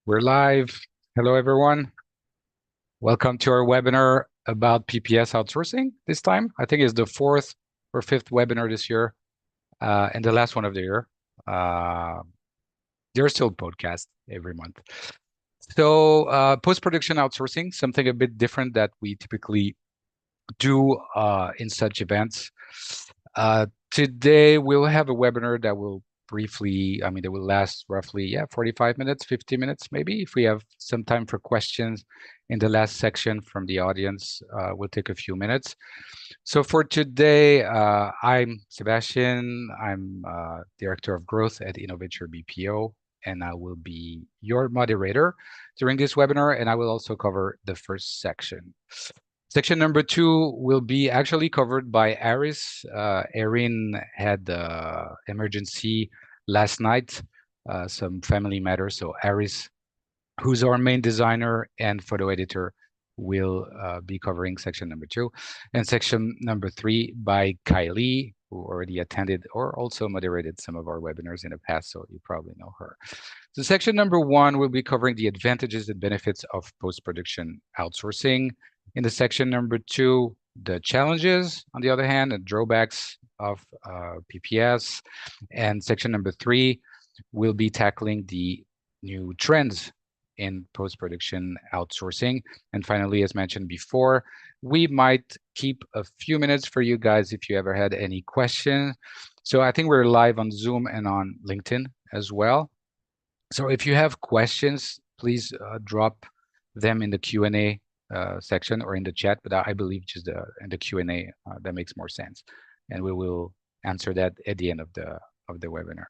We're live. Hello, everyone. Welcome to our webinar about PPS outsourcing this time. I think it's the fourth or fifth webinar this year, and the last one of the year. There's still podcasts every month. So post-production outsourcing, something a bit different that we typically do in such events. Today, we'll have a webinar that will briefly, that will last roughly, 45 minutes, 50 minutes, maybe. If we have some time for questions in the last section from the audience, we'll take a few minutes. So for today, I'm Sebastian. I'm Director of Growth at Innovature BPO, and I will be your moderator during this webinar, and I will also cover the first section. Section number 2 will be actually covered by Aris. Erin had emergency last night, some family matters. So Aris, who's our main designer and photo editor, will be covering section number 2. And section number 3 by Kylie, who already attended or also moderated some of our webinars in the past, so you probably know her. So section number 1 will be covering the advantages and benefits of post-production outsourcing. In the section number 2, the challenges, on the other hand, and drawbacks of PPS. And section number 3 will be tackling the new trends in post-production outsourcing. And finally, as mentioned before, we might keep a few minutes for you guys if you ever had any questions. So I think we're live on Zoom and on LinkedIn as well. So if you have questions, please drop them in the Q&A section or in the chat, but I believe just in the Q&A that makes more sense, and we will answer that at the end of the webinar.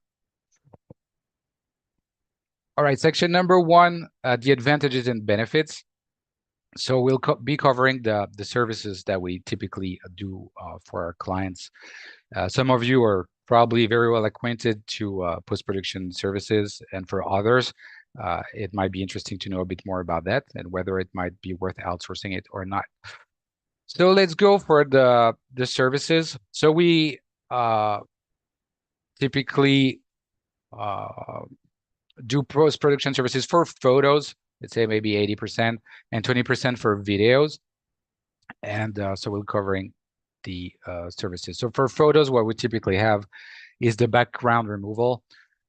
All right, section number 1, the advantages and benefits. So we'll be covering the services that we typically do for our clients. Some of you are probably very well acquainted to post-production services, and for others, it might be interesting to know a bit more about that and whether it might be worth outsourcing it or not. So let's go for the services. So we typically do post-production services for photos, let's say maybe 80%, and 20% for videos. And so we're covering the services. So for photos, what we typically have is the background removal.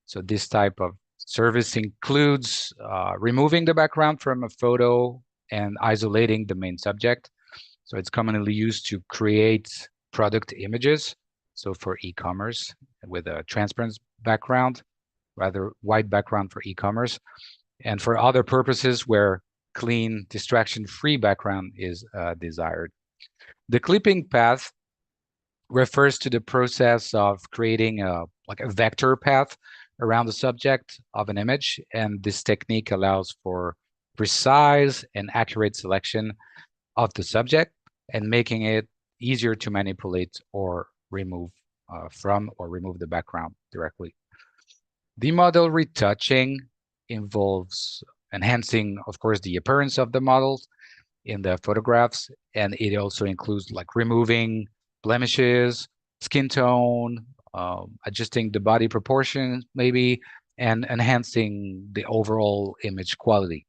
So this type of service includes removing the background from a photo and isolating the main subject. So it's commonly used to create product images. So for e-commerce with a transparent background, rather white background for e-commerce, and for other purposes where clean, distraction-free background is desired. The clipping path refers to the process of creating a vector path around the subject of an image, and this technique allows for precise and accurate selection of the subject and making it easier to manipulate or remove remove the background directly. The model retouching involves enhancing, of course, the appearance of the models in the photographs, and it also includes removing blemishes, skin tone, adjusting the body proportions maybe, and enhancing the overall image quality.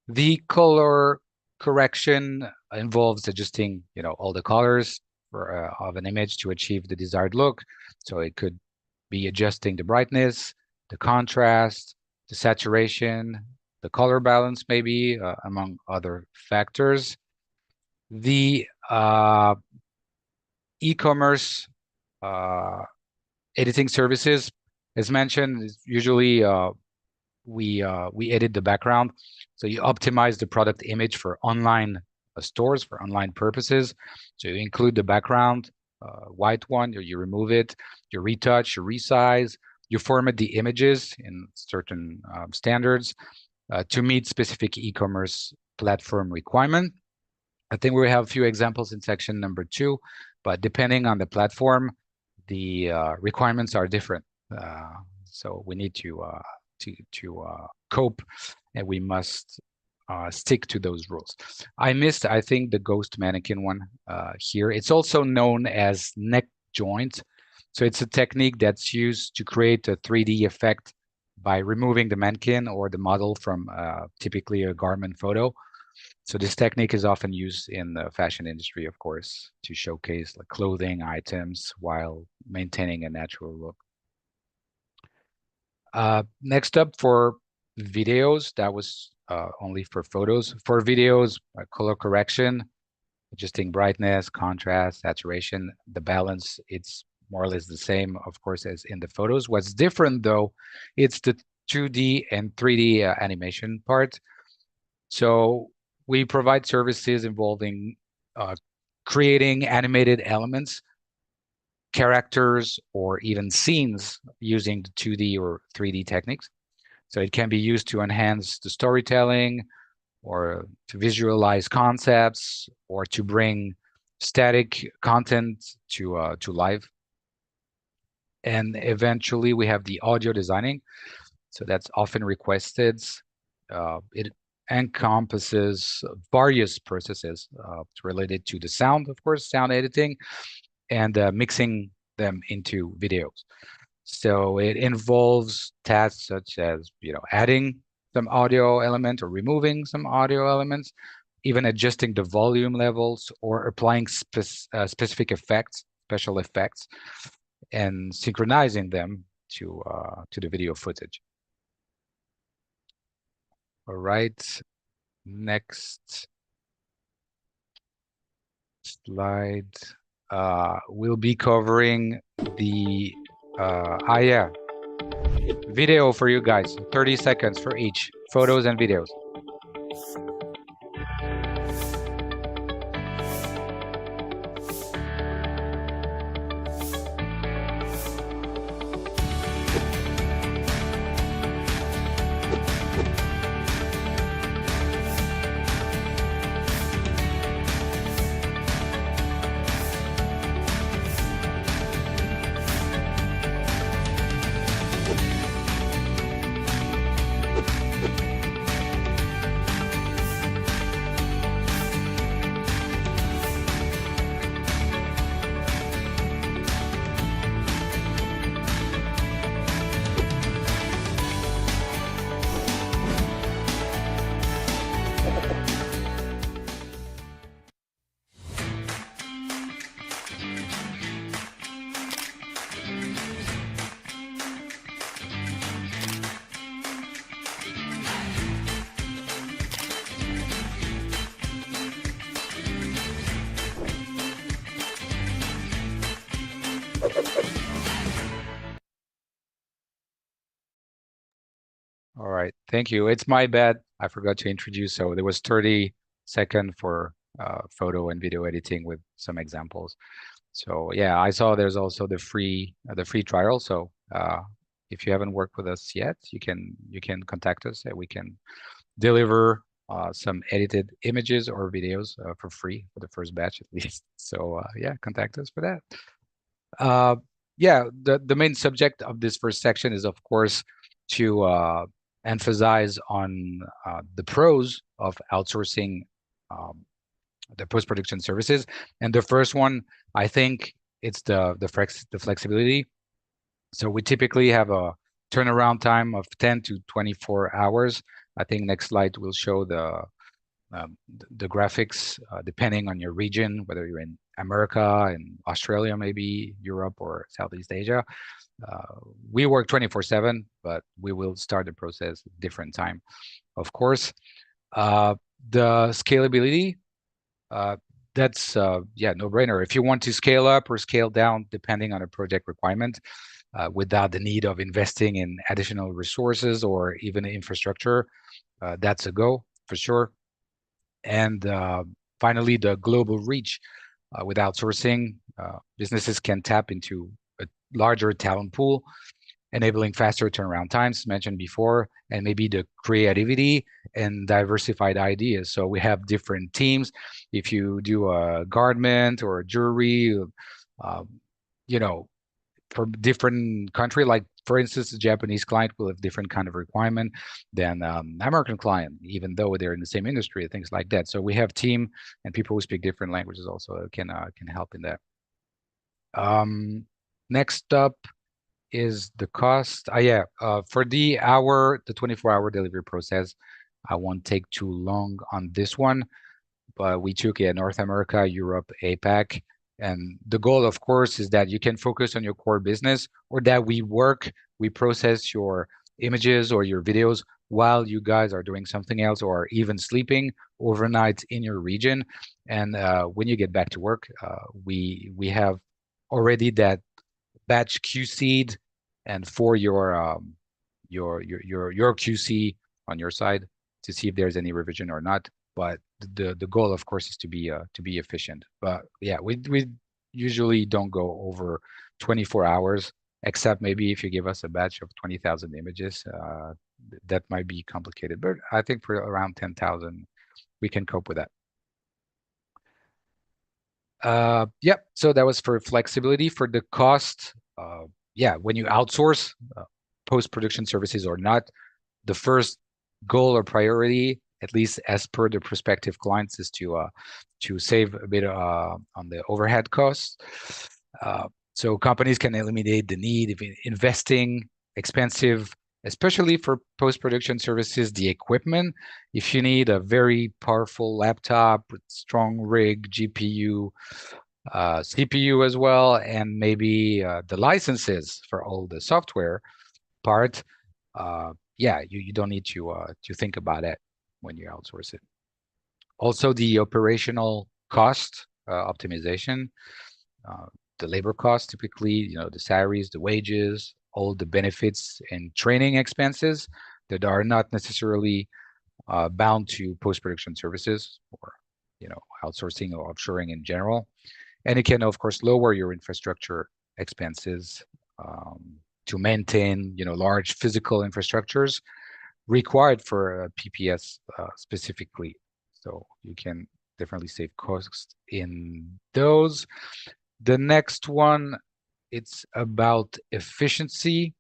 The color correction involves adjusting, all the colors of an image to achieve the desired look. So it could be adjusting the brightness, the contrast, the saturation, the color balance maybe, among other factors. The e-commerce editing services, as mentioned, is usually we edit the background. So you optimize the product image for online stores, for online purposes. So you include the background, white one, or you remove it, you retouch, you resize, you format the images in certain standards to meet specific e-commerce platform requirement. I think we have a few examples in section number 2, but depending on the platform, the requirements are different. So we need to cope, and we must stick to those rules. I missed, I think, the ghost mannequin one here. It's also known as neck joint. So it's a technique that's used to create a 3D effect by removing the mannequin or the model from typically a garment photo. So this technique is often used in the fashion industry, of course, to showcase like clothing items while maintaining a natural look. Next up, for videos, that was only for photos. For videos, color correction, adjusting brightness, contrast, saturation, the balance, it's more or less the same, of course, as in the photos. What's different, though, it's the 2D and 3D animation part. So we provide services involving creating animated elements, characters, or even scenes using the 2D or 3D techniques. So it can be used to enhance the storytelling, or to visualize concepts, or to bring static content to life. And eventually we have the audio designing. So that's often requested. It encompasses various processes related to the sound, of course, sound editing, and mixing them into videos. So it involves tasks such as, adding some audio element or removing some audio elements, even adjusting the volume levels or applying specific effects, special effects, and synchronizing them to the video footage. All right, next slide. We'll be covering the video for you guys. 30 seconds for each, photos and videos. All right, thank you. It's my bad. I forgot to introduce. So there was 30-second for photo and video editing with some examples. So yeah, I saw there's also the free trial. So if you haven't worked with us yet, you can contact us and we can deliver some edited images or videos for free for the first batch at least. So yeah, contact us for that. Yeah, the main subject of this first section is, of course, to emphasize on the pros of outsourcing the post-production services. And the first one, I think, it's the flexibility. So we typically have a turnaround time of 10 to 24 hours. I think next slide will show the graphics depending on your region, whether you're in America, in Australia, maybe Europe or Southeast Asia. We work 24/7, but we will start the process at different time, of course. The scalability, that's yeah, no-brainer. If you want to scale up or scale down depending on a project requirement, without the need of investing in additional resources or even infrastructure, that's a go for sure. And finally, the global reach. With outsourcing, businesses can tap into a larger talent pool, enabling faster turnaround times mentioned before, and maybe the creativity and diversified ideas. So we have different teams. If you do a garment or a jewelry, for different country, like for instance, a Japanese client will have different kind of requirement than American client, even though they're in the same industry, things like that. So we have team and people who speak different languages also can help in that. Next up is the cost? Yeah, for the 24-hour delivery process, I won't take too long on this one, but we took North America, Europe, APAC. And the goal, of course, is that you can focus on your core business, or that we process your images or your videos while you guys are doing something else or even sleeping overnight in your region. And when you get back to work, we have already that batch QC'd, and for your QC on your side to see if there's any revision or not. But the goal, of course, is to be efficient. But yeah, we usually don't go over 24 hours, except maybe if you give us a batch of 20,000 images, that might be complicated. But I think for around 10,000, we can cope with that. Yep. So that was for flexibility. For the cost, yeah, when you outsource post-production services or not, the first goal or priority, at least as per the prospective clients, is to save a bit on the overhead costs. So companies can eliminate the need of investing expensive, especially for post-production services, the equipment. If you need a very powerful laptop with strong rig, GPU, CPU as well, and maybe the licenses for all the software part, yeah, you don't need to think about it when you outsource it. Also, the operational cost optimization, the labor cost, typically, the salaries, the wages, all the benefits and training expenses that are not necessarily bound to post-production services or, outsourcing or offshoring in general. And it can, of course, lower your infrastructure expenses to maintain, large physical infrastructures required for PPS specifically. So you can definitely save costs in those. The next one, it's about efficiency.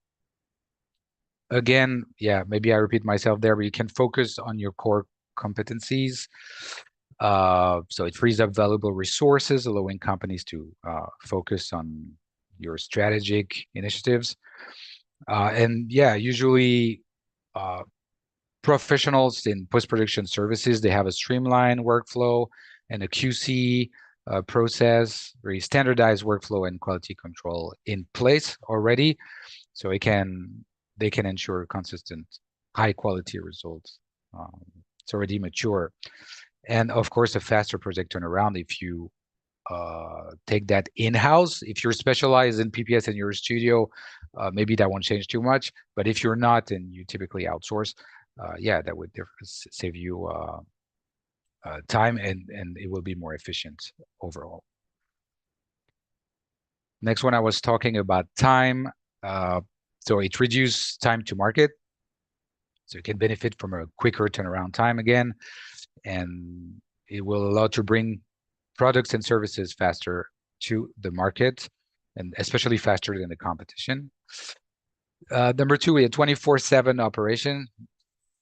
Again, yeah, maybe I repeat myself there, but you can focus on your core competencies. So it frees up valuable resources, allowing companies to focus on your strategic initiatives. And yeah, usually professionals in post-production services, they have a streamlined workflow and a QC process, very standardized workflow and quality control in place already. So they can ensure consistent, high quality results. It's already mature. And of course, a faster project turnaround if you take that in-house. If you're specialized in PPS in your studio, maybe that won't change too much. But if you're not and you typically outsource, yeah, that would save you time, and it will be more efficient overall. Next one, I was talking about time. So it reduces time to market. So you can benefit from a quicker turnaround time again, and it will allow to bring products and services faster to the market, and especially faster than the competition. Number two, we had 24/7 operation.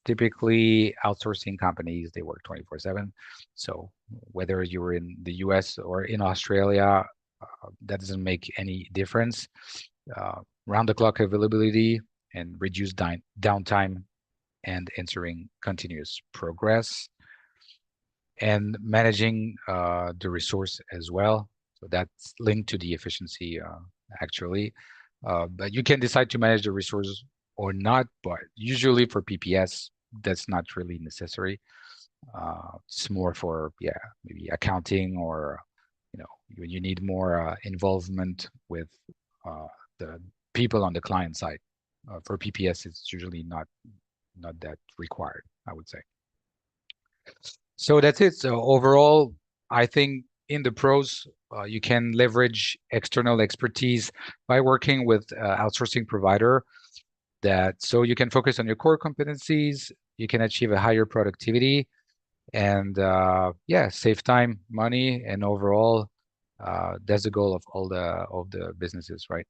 Typically, outsourcing companies, they work 24/7. So whether you're in the US or in Australia, that doesn't make any difference. Round-the-clock availability and reduced downtime and ensuring continuous progress, and managing the resource as well. So that's linked to the efficiency actually. But you can decide to manage the resources or not, but usually for PPS, that's not really necessary. It's more for, yeah, maybe accounting, or, when you need more involvement with the people on the client side. For PPS, it's usually not that required, I would say. So that's it. So overall, I think in the pros, you can leverage external expertise by working with outsourcing provider, so you can focus on your core competencies, you can achieve a higher productivity, and yeah, save time, money, and overall, that's the goal of all the businesses, right?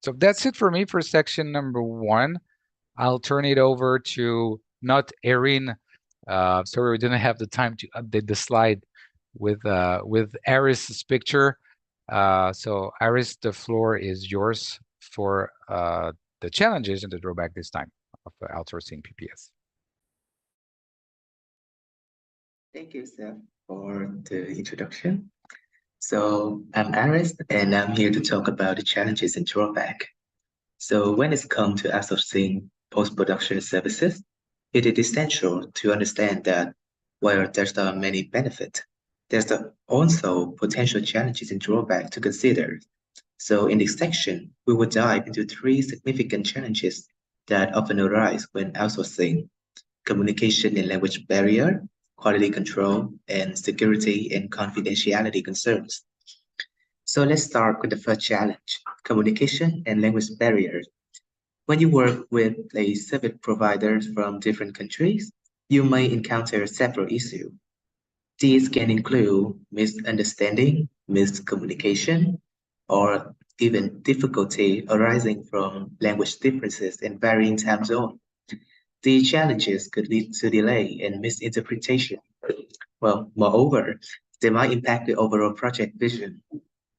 So that's it for me for section number one. I'll turn it over to not Erin. Sorry, we didn't have the time to update the slide with Aris's picture. So Aris, the floor is yours for the challenges and the drawback this time of outsourcing PPS. Thank you, Seth, for the introduction. So I'm Aris, and I'm here to talk about the challenges and drawback. So when it's come to outsourcing post-production services, it is essential to understand that while there's many benefits, there's also potential challenges and drawback to consider. So in this section, we will dive into three significant challenges that often arise when outsourcing: communication and language barrier, quality control, and security and confidentiality concerns. So let's start with the first challenge: communication and language barriers. When you work with a service provider from different countries, you may encounter several issues. These can include misunderstanding, miscommunication, or even difficulty arising from language differences and varying time zones. These challenges could lead to delay and misinterpretation. Well, moreover, they might impact the overall project vision.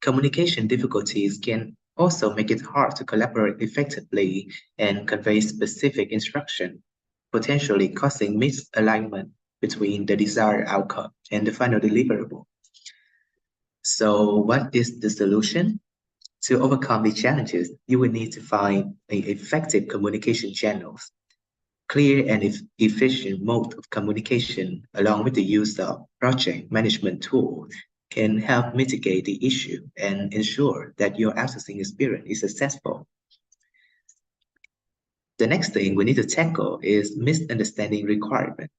Communication difficulties can also make it hard to collaborate effectively and convey specific instruction, potentially causing misalignment between the desired outcome and the final deliverable. So what is the solution? To overcome these challenges, you will need to find effective communication channels. Clear and efficient mode of communication, along with the use of project management tools, can help mitigate the issue and ensure that your outsourcing experience is successful. The next thing we need to tackle is misunderstanding requirement.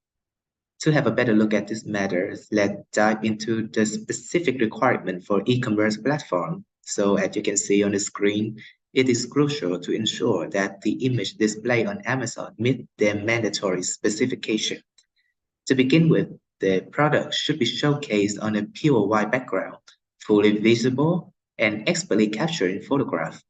To have a better look at this matter, let's dive into the specific requirement for e-commerce platform. So as you can see on the screen, it is crucial to ensure that the image displayed on Amazon meet their mandatory specification. To begin with, the product should be showcased on a pure white background, fully visible, and expertly captured in photograph.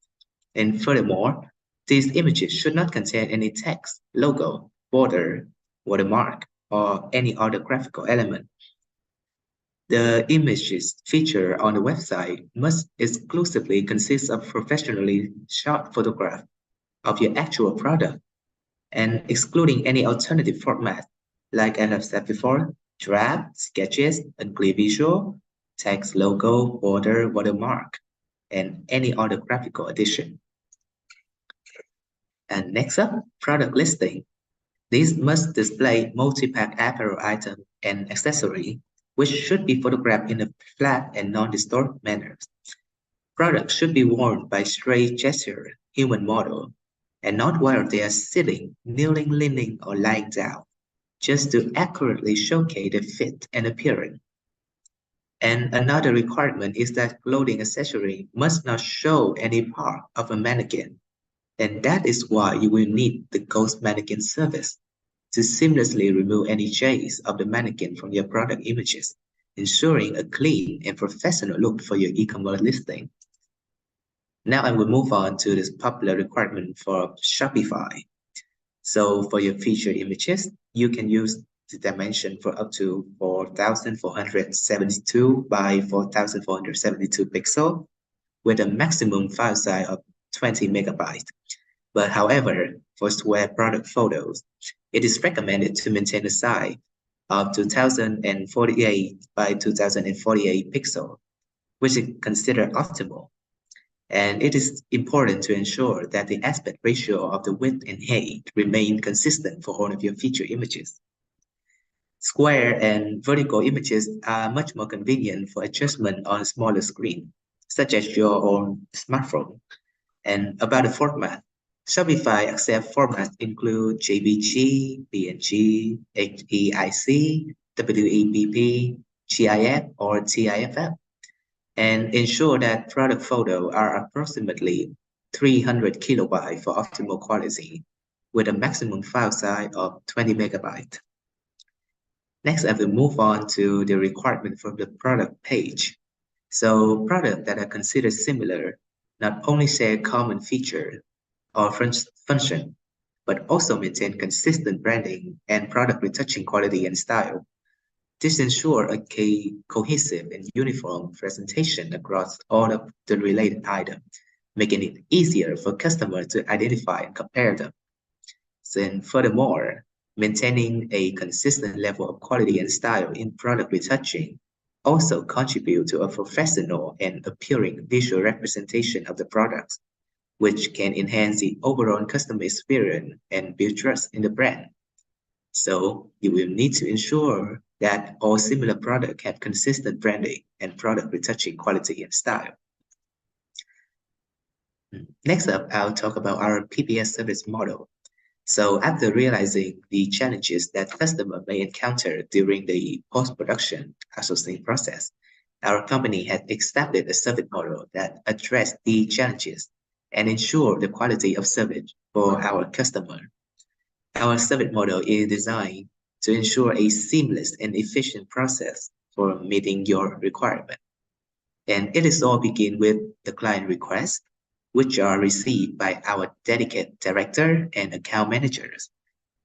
And furthermore, these images should not contain any text, logo, border, watermark, or any other graphical element. The images featured on the website must exclusively consist of professionally shot photographs of your actual product and excluding any alternative format, like I have said before, draft, sketches, unclear visual, text, logo, border, watermark, and any other graphical addition. And next up, product listing. These must display multi-pack apparel item and accessory, which should be photographed in a flat and non-distorted manner. Products should be worn by straight gesture human model, and not while they are sitting, kneeling, leaning, or lying down, just to accurately showcase the fit and appearance. And another requirement is that clothing accessory must not show any part of a mannequin. And that is why you will need the ghost mannequin service to seamlessly remove any trace of the mannequin from your product images, ensuring a clean and professional look for your e-commerce listing. Now I will move on to this popular requirement for Shopify. So for your featured images, you can use the dimension for up to 4,472 by 4,472 pixel with a maximum file size of 20 megabytes. But however, for square product photos, it is recommended to maintain a size of 2048 by 2048 pixel, which is considered optimal. And it is important to ensure that the aspect ratio of the width and height remain consistent for all of your feature images. Square and vertical images are much more convenient for adjustment on a smaller screen, such as your own smartphone. And about the format, Shopify accepts formats include JPG, PNG, HEIC, WEBP, GIF, or TIFF, and ensure that product photos are approximately 300 kilobytes for optimal quality, with a maximum file size of 20 megabytes. Next, I will move on to the requirement for the product page. So products that are considered similar not only share common features or function, but also maintain consistent branding and product retouching quality and style. This ensures a cohesive and uniform presentation across all of the related items, making it easier for customers to identify and compare them. Then furthermore, maintaining a consistent level of quality and style in product retouching also contribute to a professional and appealing visual representation of the products, which can enhance the overall customer experience and build trust in the brand. So you will need to ensure that all similar products have consistent branding and product retouching quality and style. Next up, I'll talk about our PPS service model. So after realizing the challenges that customers may encounter during the post-production outsourcing process, our company has established a service model that addresses the challenges and ensure the quality of service for our customer. Our service model is designed to ensure a seamless and efficient process for meeting your requirement. And it is all begin with the client request, which are received by our dedicated director and account managers.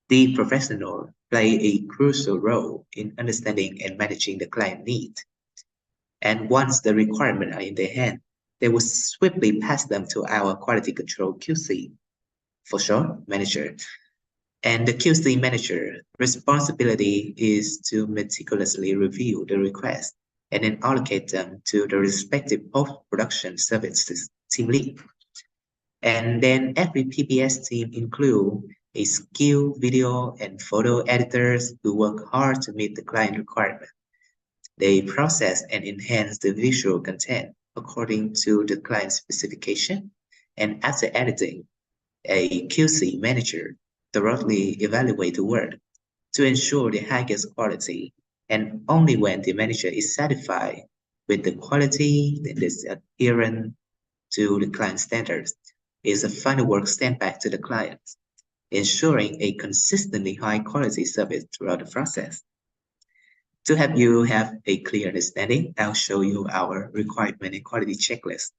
The professional play a crucial role in understanding and managing the client need. And once the requirements are in their hand, they will swiftly pass them to our quality control QC, for short, manager. And the QC manager responsibility is to meticulously review the request and then allocate them to the respective post-production services team lead. And then every PPS team include a skilled video and photo editors who work hard to meet the client requirement. They process and enhance the visual content according to the client specification. And after editing, a QC manager thoroughly evaluate the work to ensure the highest quality. And only when the manager is satisfied with the quality that is adherent to the client standards, is the final work sent back to the client, ensuring a consistently high quality service throughout the process. To help you have a clear understanding, I'll show you our requirement and quality checklist.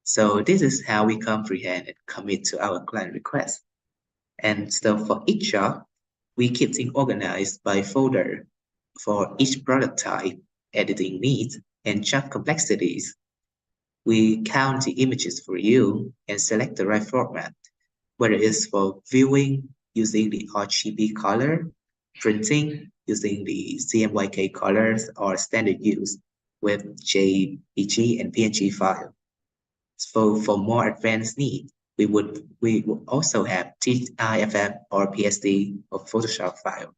So this is how we comprehend and commit to our client request. And so for each job, we keep things organized by folder for each product type, editing needs, and job complexities. We count the images for you and select the right format, whether it's for viewing using the RGB color, printing using the CMYK colors, or standard use with JPG and PNG file. So for more advanced needs, we would also have TIFF or PSD or Photoshop file.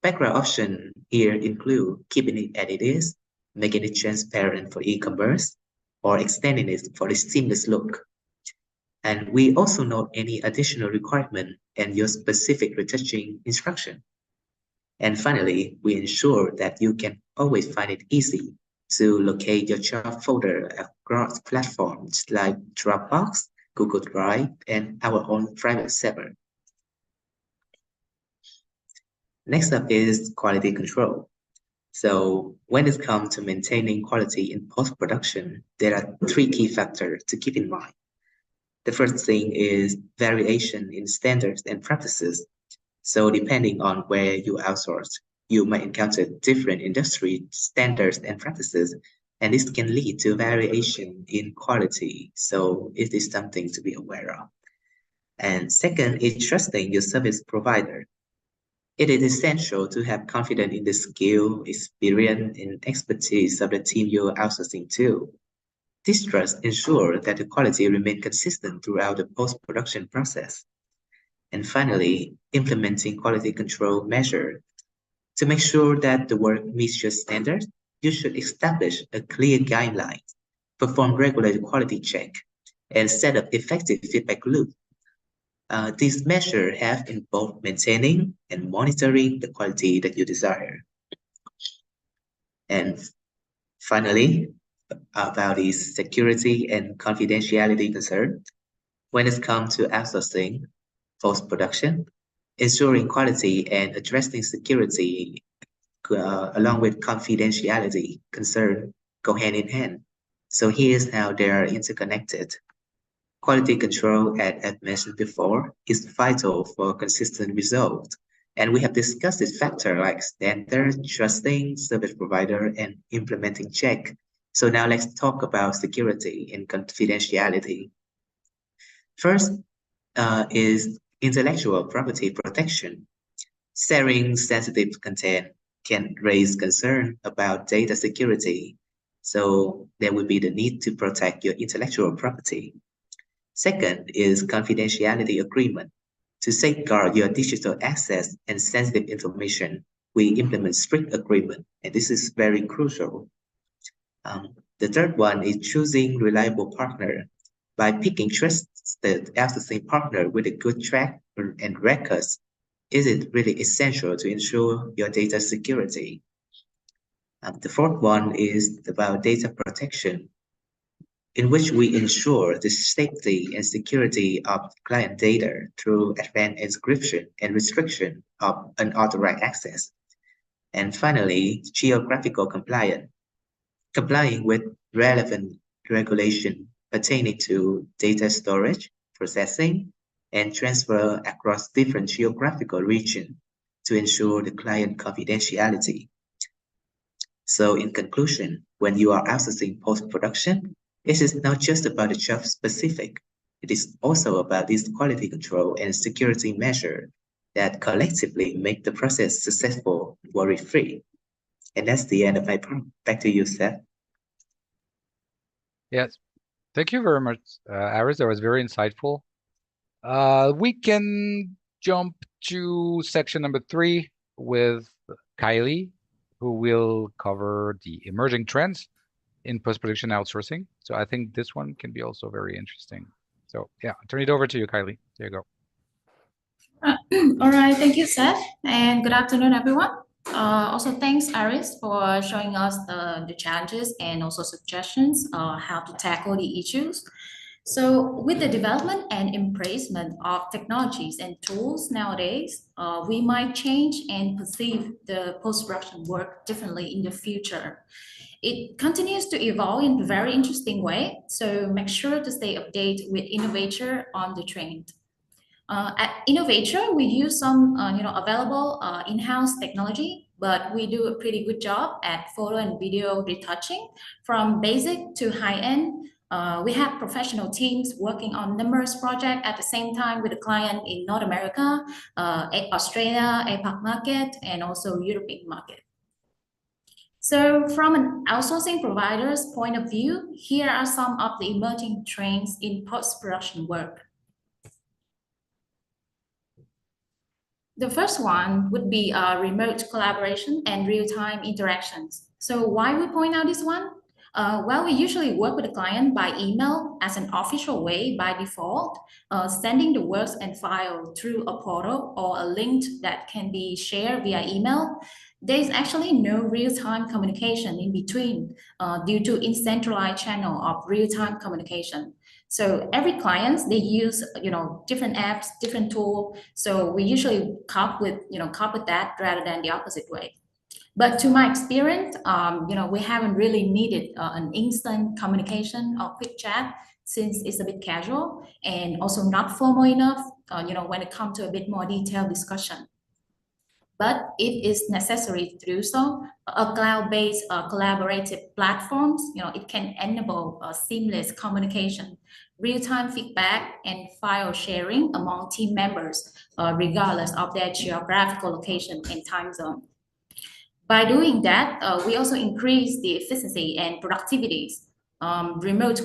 Background options here include keeping it as it is, making it transparent for e-commerce, or extending it for a seamless look. And we also note any additional requirement and your specific retouching instruction. And finally, we ensure that you can always find it easy to locate your job folder across platforms like Dropbox, Google Drive, and our own private server. Next up is quality control. So when it comes to maintaining quality in post-production, there are three key factors to keep in mind. The first thing is variation in standards and practices. So depending on where you outsource, you might encounter different industry standards and practices, and this can lead to variation in quality. So it is something to be aware of. And second is trusting your service provider. It is essential to have confidence in the skill, experience, and expertise of the team you're outsourcing to. This trust ensures that the quality remains consistent throughout the post-production process. And finally, implementing quality control measures. To make sure that the work meets your standards, you should establish a clear guideline, perform regular quality check, and set up effective feedback loop. These measures have involved maintaining and monitoring the quality that you desire. And finally, about the security and confidentiality concern, when it comes to outsourcing post-production, ensuring quality and addressing security along with confidentiality concern go hand in hand. So here's how they are interconnected. Quality control, as mentioned before, is vital for consistent results. And we have discussed this factor like standard, trusting, service provider, and implementing check So now let's talk about security and confidentiality. First is intellectual property protection. Sharing sensitive content can raise concern about data security, so there will be the need to protect your intellectual property. Second is confidentiality agreement. To safeguard your digital access and sensitive information, we implement strict agreement, and this is very crucial. The third one is choosing reliable partner. By picking trusted outsourcing partner with a good track and records, is it really essential to ensure your data security? The fourth one is about data protection, in which we ensure the safety and security of client data through advanced encryption and restriction of unauthorized access. And finally, geographical compliance, complying with relevant regulation pertaining to data storage, processing, and transfer across different geographical regions to ensure the client confidentiality. So in conclusion, when you are outsourcing post-production, it is not just about the job specific. It is also about this quality control and security measure that collectively make the process successful, worry-free. And that's the end of my part. Back to you, Seth. Yes. Thank you very much, Aris. That was very insightful. We can jump to section number 3 with Kylie, who will cover the emerging trends in post-production outsourcing. So I think this one can be also very interesting. So yeah, I'll turn it over to you, Kylie. There you go. All right, thank you, Seth, and good afternoon, everyone. Also, thanks, Aris, for showing us the challenges and also suggestions how to tackle the issues. So, with the development and embracement of technologies and tools nowadays, we might change and perceive the post-production work differently in the future. It continues to evolve in a very interesting way, so make sure to stay updated with Innovator on the trend. At Innovator, we use some available in-house technology, but we do a pretty good job at photo and video retouching from basic to high-end. We have professional teams working on numerous projects at the same time with a client in North America, Australia, APAC market, and also European market. So from an outsourcing provider's point of view, here are some of the emerging trends in post-production work. The first one would be remote collaboration and real-time interactions. So why we point out this one? Well, we usually work with the client by email as an official way by default, sending the works and file through a portal or a link that can be shared via email. There's actually no real-time communication in between due to in-centralized channel of real-time communication. So every client, they use different apps, different tool. So we usually cope with that rather than the opposite way. But to my experience, we haven't really needed an instant communication or quick chat since it's a bit casual and also not formal enough. When it comes to a bit more detailed discussion. But it is necessary to do so. A cloud-based collaborative platforms, it can enable seamless communication, real-time feedback, and file sharing among team members, regardless of their geographical location and time zone. By doing that, we also increase the efficiency and productivity. Remote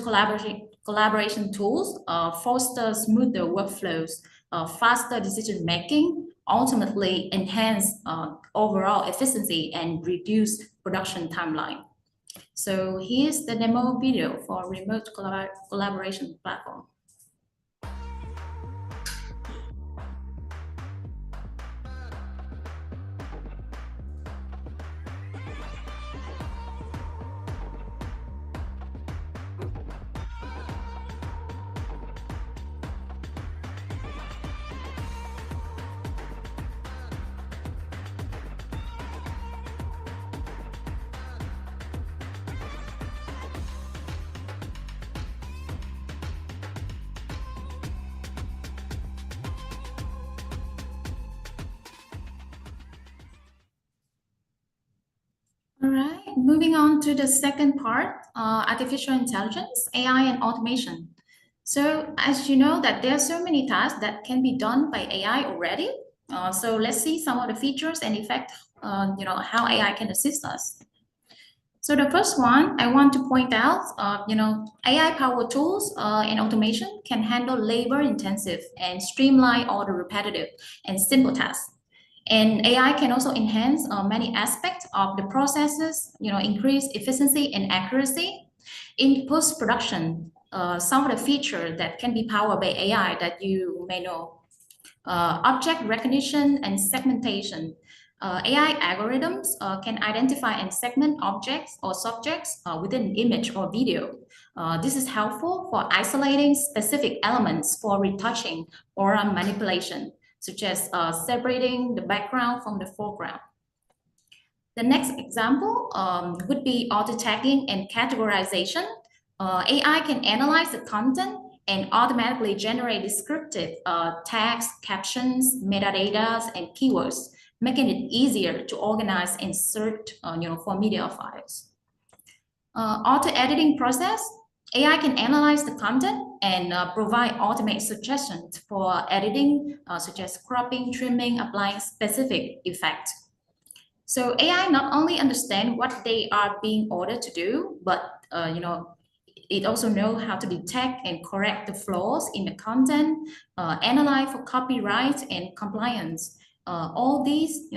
collaboration tools foster smoother workflows, faster decision making, ultimately enhance overall efficiency and reduce production timeline. So here's the demo video for remote collaboration platform. moving on to the second part, artificial intelligence, AI and automation. So as you know that there are so many tasks that can be done by AI already. So let's see some of the features and effect, how AI can assist us. So the first one I want to point out, AI powered tools and automation can handle labor intensive and streamline all the repetitive and simple tasks. And AI can also enhance many aspects of the processes, increase efficiency and accuracy. In post-production, some of the features that can be powered by AI that you may know, object recognition and segmentation. AI algorithms can identify and segment objects or subjects within an image or video. This is helpful for isolating specific elements for retouching or manipulation, such as separating the background from the foreground. The next example would be auto tagging and categorization. AI can analyze the content and automatically generate descriptive tags, captions, metadata, and keywords, making it easier to organize and search for media files. Auto editing process. AI can analyze the content and provide automated suggestions for editing, such as cropping, trimming, applying specific effects. So AI not only understand what they are being ordered to do, but it also knows how to detect and correct the flaws in the content, analyze for copyright and compliance. All these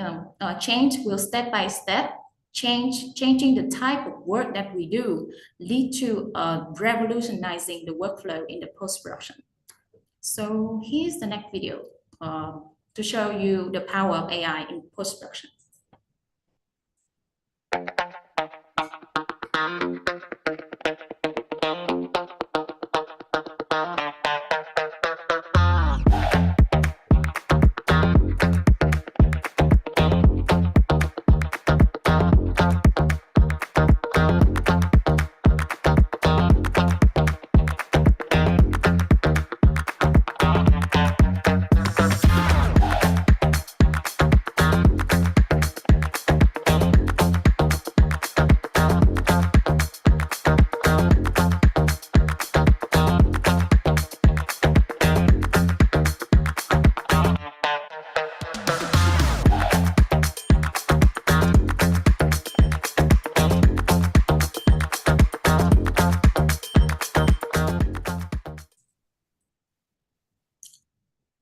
change will step by step changing the type of work that we do, lead to revolutionizing the workflow in the post-production. So here's the next video to show you the power of AI in post-production.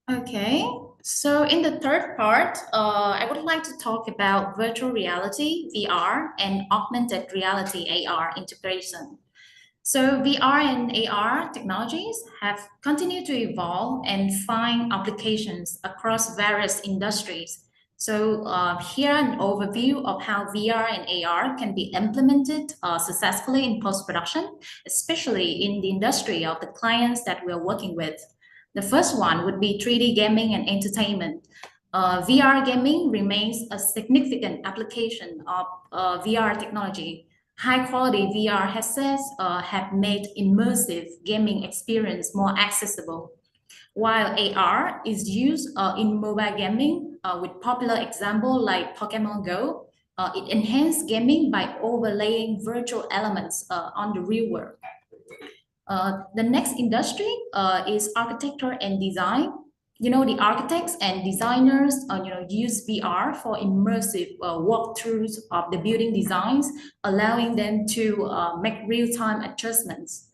Okay, so in the third part, I would like to talk about virtual reality, VR, and augmented reality, AR integration. So VR and AR technologies have continued to evolve and find applications across various industries. So here an overview of how VR and AR can be implemented successfully in post-production, especially in the industry of the clients that we're working with. The first one would be 3D gaming and entertainment. VR gaming remains a significant application of VR technology. High-quality VR headsets have made immersive gaming experience more accessible, while AR is used in mobile gaming with popular example like Pokemon Go. It enhances gaming by overlaying virtual elements on the real world. The next industry is architecture and design. The architects and designers use VR for immersive walkthroughs of the building designs, allowing them to make real-time adjustments.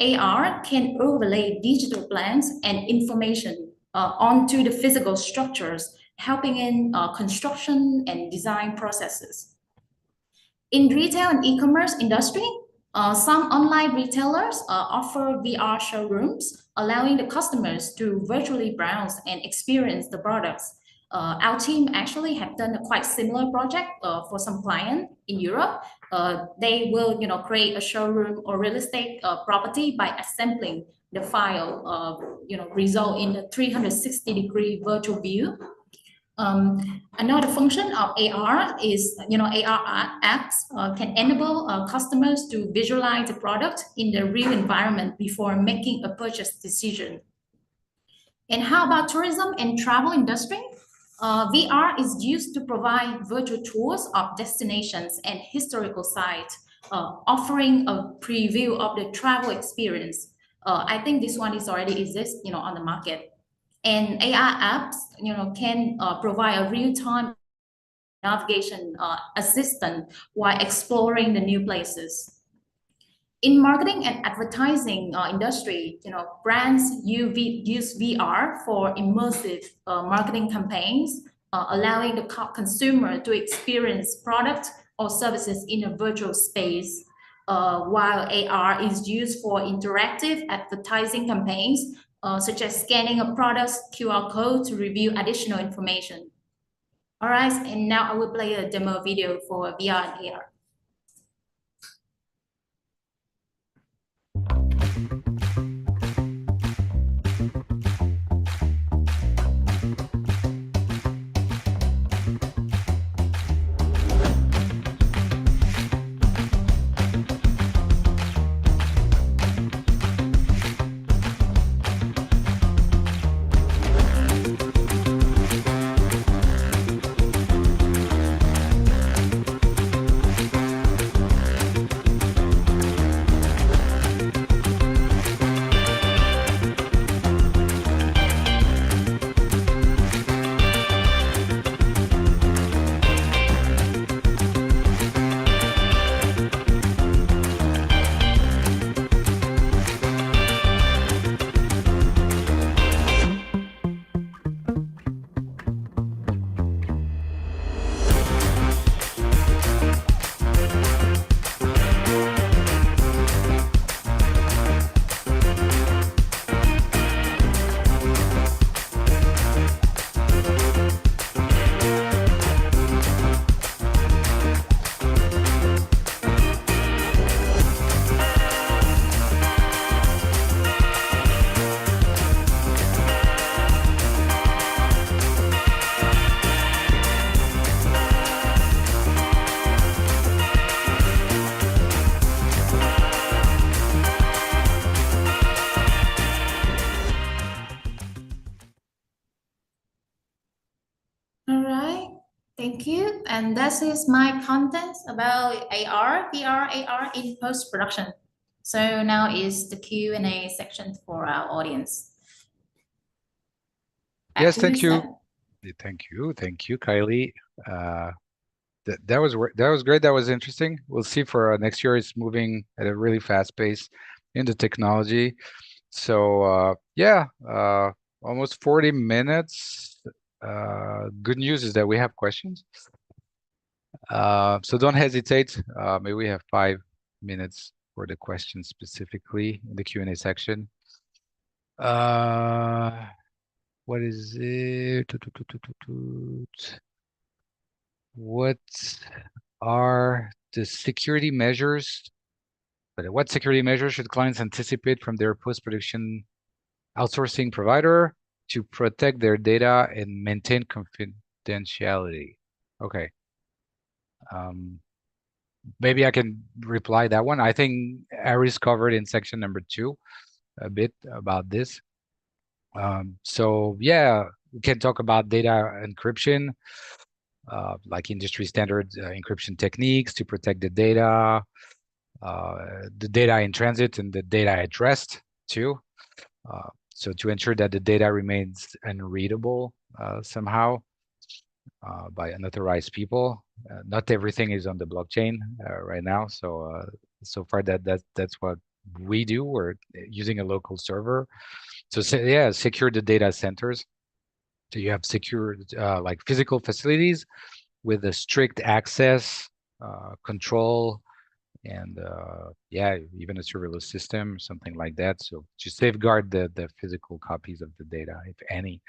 AR can overlay digital plans and information onto the physical structures, helping in construction and design processes. In retail and e-commerce industry, some online retailers offer VR showrooms, allowing the customers to virtually browse and experience the products. Our team actually have done a quite similar project for some client in Europe. They will, create a showroom or real estate property by assembling the file, result in a 360-degree virtual view. Another function of AR is, AR apps can enable customers to visualize the product in the real environment before making a purchase decision. And how about tourism and travel industry? VR is used to provide virtual tours of destinations and historical sites, offering a preview of the travel experience. I think this one is already exists, on the market. And AR apps, can provide a real-time navigation assistant while exploring the new places. In marketing and advertising industry, brands use VR for immersive marketing campaigns, allowing the consumer to experience product or services in a virtual space, while AR is used for interactive advertising campaigns, such as scanning a product's QR code to review additional information. All right, and now I will play a demo video for VR and AR. All right, thank you. And that is my content about AR, VR, AR in post-production. So now is the Q&A section for our audience. Yes, thank you. Thank you, Kylie. That was great. That was interesting. We'll see for next year. It's moving at a really fast pace in the technology. So yeah, almost 40 minutes. Good news is that we have questions. So don't hesitate. Maybe we have 5 minutes for the questions specifically in the Q&A section. What is it? What are the security measures? But what security measures should clients anticipate from their post-production outsourcing provider to protect their data and maintain confidentiality? Okay. Maybe I can reply that one. I think Aris covered in section number 2 a bit about this. So yeah, we can talk about data encryption, like industry standard encryption techniques to protect the data in transit and the data at rest too. So to ensure that the data remains unreadable somehow by unauthorized people. Not everything is on the blockchain right now. So so far that's what we do. We're using a local server. So yeah, secure the data centers. So you have secured like physical facilities with a strict access control and yeah, even a serverless system, something like that. So to safeguard the physical copies of the data, if any.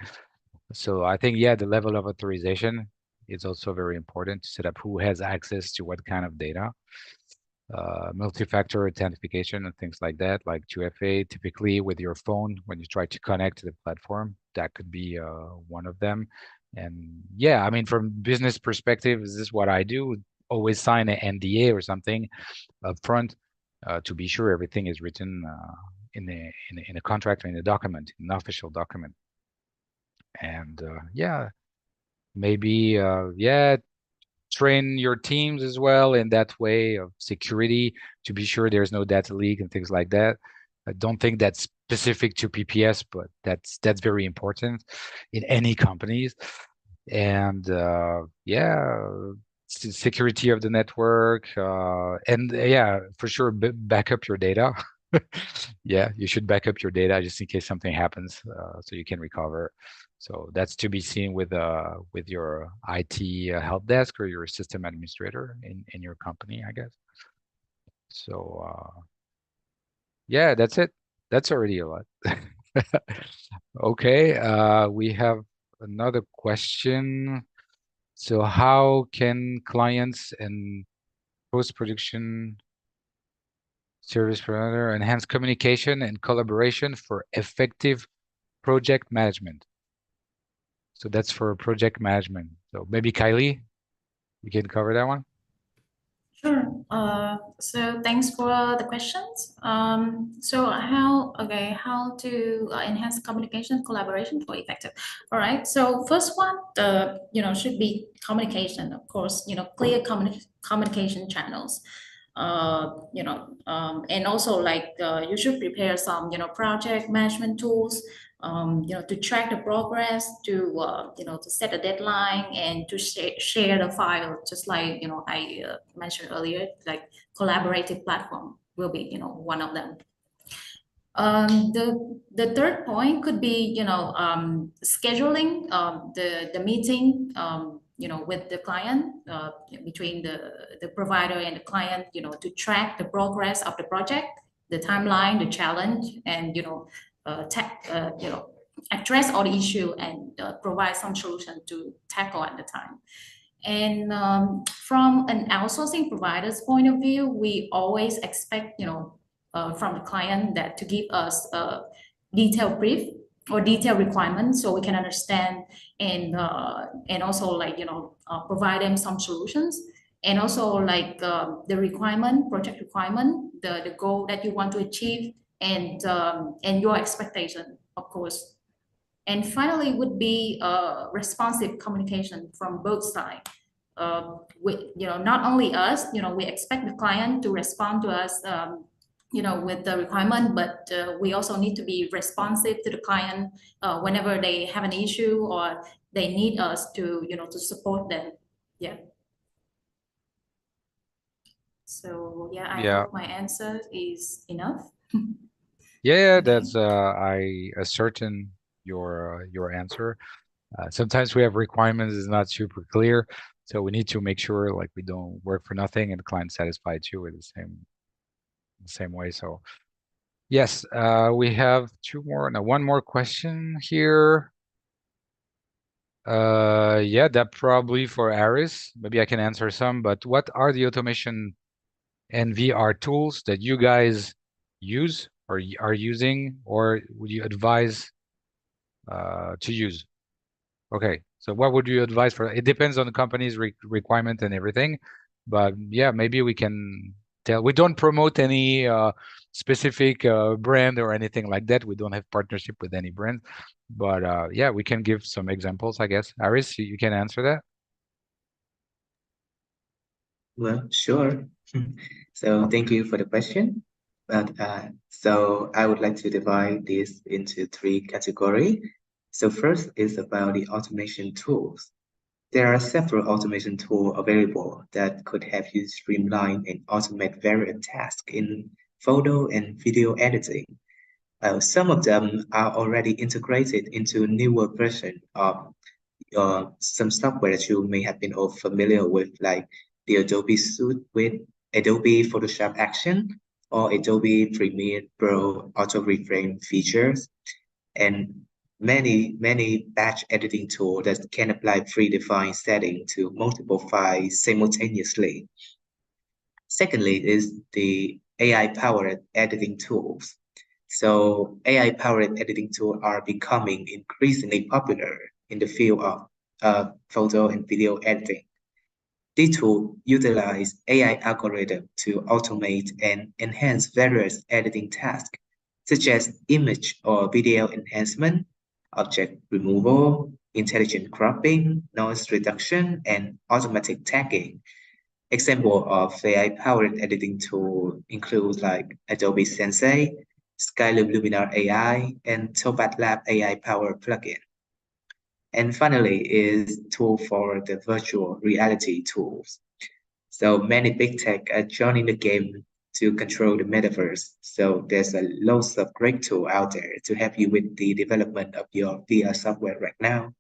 So I think, yeah, the level of authorization is also very important to set up who has access to what kind of data. Multi-factor authentication and things like that, like 2FA, typically with your phone when you try to connect to the platform, that could be one of them. And yeah, I mean, from business perspective, this is what I do. Always sign an NDA or something up front to be sure everything is written in a contract or in a document, an official document. And yeah, maybe train your teams as well in that way of security to be sure there's no data leak and things like that. I don't think that's specific to PPS, but that's very important in any companies. And security of the network, and for sure back up your data. Yeah, you should back up your data just in case something happens, so you can recover. So that's to be seen with your IT help desk or your system administrator in your company, I guess. So yeah, that's it. That's already a lot. Okay, we have another question. So how can clients and post-production service provider enhance communication and collaboration for effective project management? So that's for project management. So maybe Kylie, you can cover that one. Sure. So thanks for the questions. So how to enhance communication collaboration for effective. All right. So first one, should be communication. Of course, clear communication channels. And also you should prepare some project management tools. To track the progress, to set a deadline, and to share the file, just like I mentioned earlier, like collaborative platform will be one of them. The third point could be scheduling the meeting with the client, between the provider and the client, to track the progress of the project, the timeline, the challenge, and address all the issue and provide some solution to tackle at the time. And from an outsourcing provider's point of view, we always expect from the client that to give us a detailed brief or detailed requirements so we can understand, and also provide them some solutions, and also the project requirement, the goal that you want to achieve, and your expectation, of course. And finally would be responsive communication from both sides. Not only us, we expect the client to respond to us with the requirement, but we also need to be responsive to the client whenever they have an issue or they need us to support them. Yeah. So yeah, I hope my answer is enough. Yeah, that's I ascertain your answer. Sometimes we have requirements is not super clear, so we need to make sure like we don't work for nothing and the client satisfied too with the same way. So yes, we have one more question here. Yeah, that probably for Aris. Maybe I can answer some, but what are the automation and VR tools that you guys use or are using, or would you advise to use? Okay, so what would you advise for? It depends on the company's requirement and everything, but yeah, maybe we can tell. We don't promote any specific brand or anything like that. We don't have partnership with any brand, but yeah, we can give some examples, I guess. Aris, you can answer that. Well, sure. So thank you for the question. But so I would like to divide this into three categories. So first is about the automation tools. There are several automation tools available that could help you streamline and automate various tasks in photo and video editing. Some of them are already integrated into newer version of some software that you may have been all familiar with, like the Adobe Suite with Adobe Photoshop Action or Adobe Premiere Pro Auto Reframe features, and many batch editing tools that can apply predefined setting to multiple files simultaneously. Secondly is the AI-powered editing tools. So AI-powered editing tools are becoming increasingly popular in the field of photo and video editing. These tools utilize AI algorithms to automate and enhance various editing tasks, such as image or video enhancement, object removal, intelligent cropping, noise reduction, and automatic tagging. Example of AI-powered editing tool include like Adobe Sensei, Skyloom Luminar AI, and Topat Lab AI-powered plugin. And finally is tool for the virtual reality tools. So many big tech are joining the game to control the metaverse. So there's a lots of great tool out there to help you with the development of your VR software right now.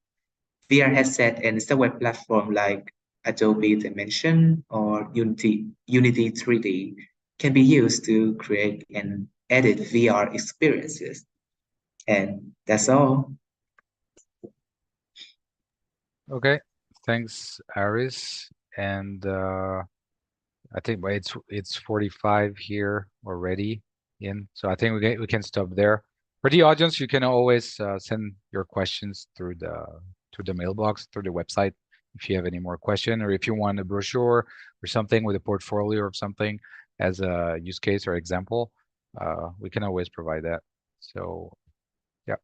VR headset and software platform like Adobe Dimension or Unity 3D can be used to create and edit VR experiences. And that's all. Okay, thanks, Aris. And I think it's 45 here already in, so I think we can stop there. For the audience, you can always send your questions through the mailbox, through the website, if you have any more question, or if you want a brochure or something with a portfolio of something as a use case or example, we can always provide that. So yeah,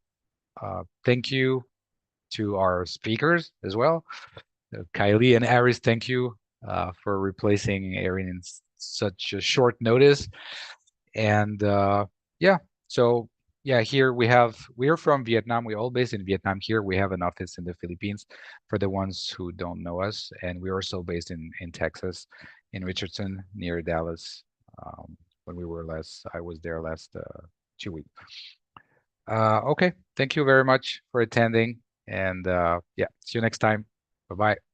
thank you to our speakers as well. Kylie and Aris, thank you for replacing Erin in such a short notice. And yeah, so yeah, here we're from Vietnam. We're all based in Vietnam. Here we have an office in the Philippines for the ones who don't know us. And we're also based in Texas, in Richardson, near Dallas. When I was there last 2 weeks. Okay, thank you very much for attending. And yeah, see you next time. Bye-bye.